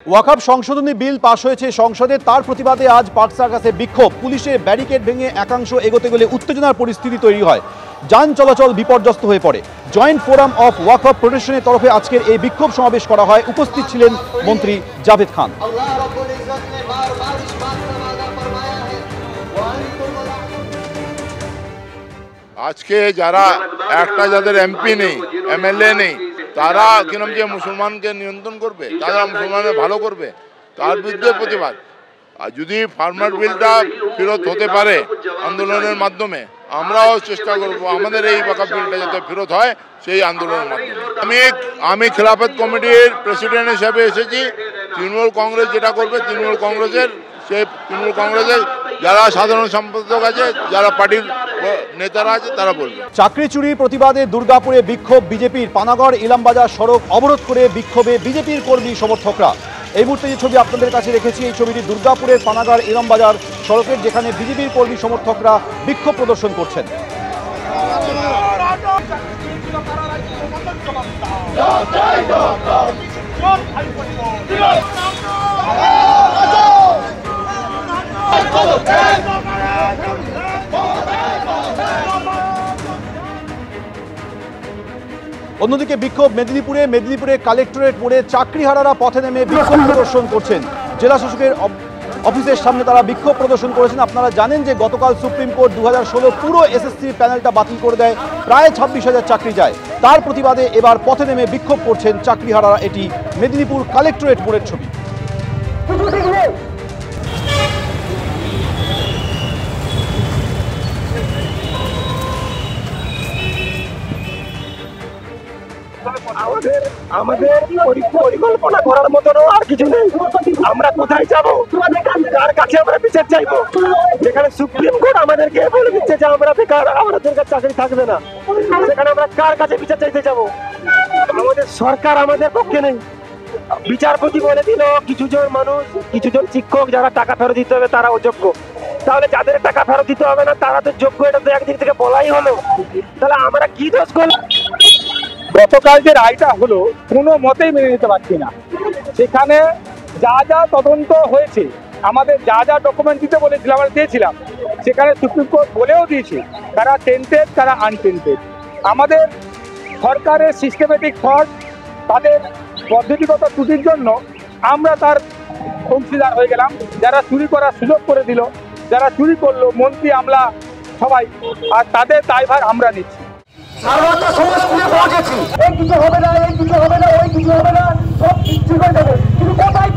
ওয়াকফ সংশোধনী বিল পাশ হয়েছে সংসদে, তার প্রতিবাদে আজ পার্ক সার্কাসে বিক্ষোভ। পুলিশের ব্যারিকেড ভেঙে একাংশ এগোতে গেলে উত্তেজনার পরিস্থিতি তৈরি হয়, যান চলাচল বিপর্যস্ত হয়ে পড়ে। জয়েন্ট ফোরাম অফ ওয়াকফ প্রোটেকশনের তরফে আজকের এই বিক্ষোভ সমাবেশ করা হয়। উপস্থিত ছিলেন মন্ত্রী জাভেদ খান। আজকে যারা একটা যাদের এমপি নেই, এমএলএ নেই, তারা কিরম যে মুসলমানকে নিয়ন্ত্রণ করবে, তারা মুসলমানের ভালো করবে, তার বিরুদ্ধে প্রতিবাদ। আর যদি ফার্মার বিলটা ফেরত হতে পারে আন্দোলনের মাধ্যমে, আমরাও চেষ্টা করব আমাদের এই ওয়াকফ বিলটা যাতে ফেরত হয় সেই আন্দোলনের মাধ্যমে। আমি খেলাফত কমিটির প্রেসিডেন্ট হিসেবে এসেছি। তৃণমূল কংগ্রেস যেটা করবে তৃণমূল কংগ্রেসের যারা সাধারণ সম্পাদক আছে, যারা পার্টির নেতারা আছে, তারা বলবে। চাকরি চুরির প্রতিবাদে দুর্গাপুরে বিক্ষোভ বিজেপির। পানাগড় ইলামবাজার সড়ক অবরোধ করে বিক্ষোভে বিজেপির কর্মী সমর্থকরা। এই মুহূর্তে যে ছবি আপনাদের কাছে রেখেছি, এই ছবিটি দুর্গাপুরের পানাগড় ইলামবাজার সড়কের, যেখানে বিজেপির কর্মী সমর্থকরা বিক্ষোভ প্রদর্শন করছেন। অন্যদিকে বিক্ষোভ মেদিনীপুরে কালেক্টরেট মোড়ে চাকরিহারারা পথে নেমে বিক্ষোভ প্রদর্শন করছেন। জেলা শাসকের অফিসের সামনে তারা বিক্ষোভ প্রদর্শন করেছেন। আপনারা জানেন যে গতকাল সুপ্রিম কোর্ট 2016 পুরো এসএসসি প্যানেলটা বাতিল করে দেয়, প্রায় 26,000 চাকরি যায়। তার প্রতিবাদে এবার পথে নেমে বিক্ষোভ করছেন চাকরিহারারা। এটি মেদিনীপুর কালেক্টরেট মোড়ের ছবি। আমাদের পরিকল্পনা করার মতনও আর কিছু নেই। আমরা কোথায় যাবো, কার কাছে আমরা বিচার চাইবো? যেখানে সুপ্রিম কোর্ট আমাদেরকে বলে দিচ্ছে যে আমরা বেকার, আমাদের কাছে চাকরি থাকবে না, সেখানে আমরা কার কাছে বিচার চাইতে যাবো? আমাদের সরকার আমাদের পক্ষে নেই। বিচারপতি বলে দিল কিছুজন মানুষ, কিছুজন শিক্ষক যারা টাকা ফেরত দিতে হবে তারা অযোগ্য। তাহলে যাদের টাকা ফেরত দিতে হবে না তারা তো যোগ্য, এটা তো একদিক থেকে বলাই হলো। তাহলে আমরা কি দোষ করলাম? গতকাল যে রায়টা হলো কোনো মতেই মেনে নিতে পারছি না। সেখানে যা যা তদন্ত হয়েছে, আমাদের যা যা ডকুমেন্ট দিতে বলেছিলাম আমরা দিয়েছিলাম, সেখানে সুপ্রিম কোর্ট বলেও দিয়েছে তারা টেন্টেড, তারা আনটেন্টেড। আমাদের সরকারের সিস্টেমেটিক ফল্ট, তাদের পদ্ধতিগত ত্রুটির জন্য আমরা তার অংশীদার হয়ে গেলাম। যারা চুরি করার সুযোগ করে দিল, যারা চুরি করলো, মন্ত্রী আমলা সবাই, আর তাদের দায়ভার আমরা নিচ্ছি। সারা সমাজ খুলে পৌঁছেছি, এই কিছু হবে না, এই কিছু হবে না, ওই কিছু হবে না, সব কিছু হয়ে যাবে, কিন্তু কোথায়